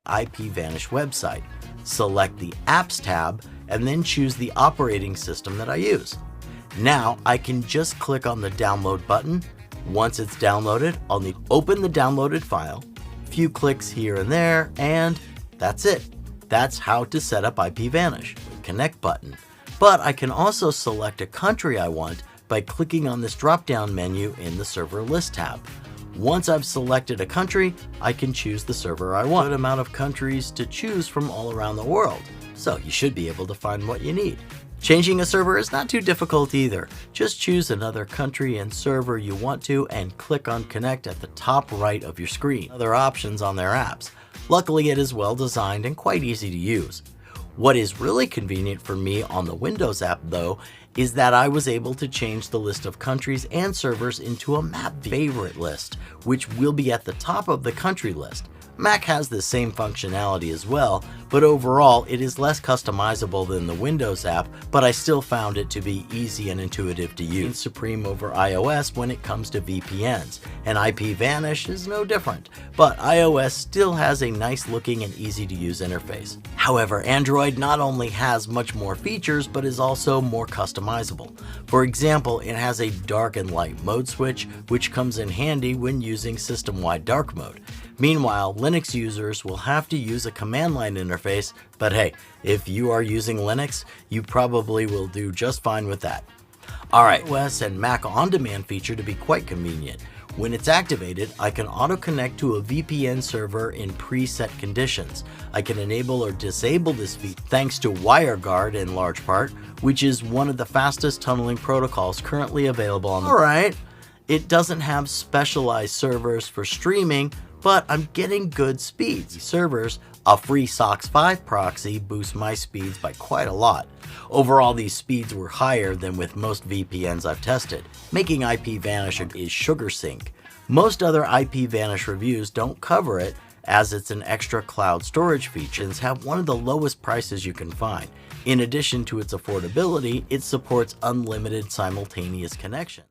IPVanish website. Select the Apps tab and then choose the operating system that I use. Now I can just click on the download button. Once it's downloaded, I'll need to open the downloaded file, few clicks here and there, and that's it. That's how to set up IPVanish. Connect button. But I can also select a country I want by clicking on this drop-down menu in the Server List tab. Once I've selected a country, I can choose the server I want. A good amount of countries to choose from all around the world, so you should be able to find what you need. Changing a server is not too difficult either. Just choose another country and server you want to and click on Connect at the top right of your screen. Other options on their apps. Luckily, it is well designed and quite easy to use. What is really convenient for me on the Windows app though is that I was able to change the list of countries and servers into a map favorite list, which will be at the top of the country list. Mac has the same functionality as well, but overall it is less customizable than the Windows app, but I still found it to be easy and intuitive to use. It's supreme over iOS when it comes to VPNs, and IPVanish is no different, but iOS still has a nice looking and easy to use interface. However, Android not only has much more features, but is also more customizable. For example, it has a dark and light mode switch, which comes in handy when using system-wide dark mode. Meanwhile, Linux users will have to use a command line interface, but hey, if you are using Linux, you probably will do just fine with that. Alright, iOS and Mac on-demand feature to be quite convenient. When it's activated, I can auto-connect to a VPN server in preset conditions. I can enable or disable this feature thanks to WireGuard in large part, which is one of the fastest tunneling protocols currently available on the market. Alright, it doesn't have specialized servers for streaming, but I'm getting good speeds. Servers, a free SOCKS 5 proxy boosts my speeds by quite a lot. Overall, these speeds were higher than with most VPNs I've tested, making IPVanish is SugarSync. Most other IPVanish reviews don't cover it, as it's an extra cloud storage feature and have one of the lowest prices you can find. In addition to its affordability, it supports unlimited simultaneous connection.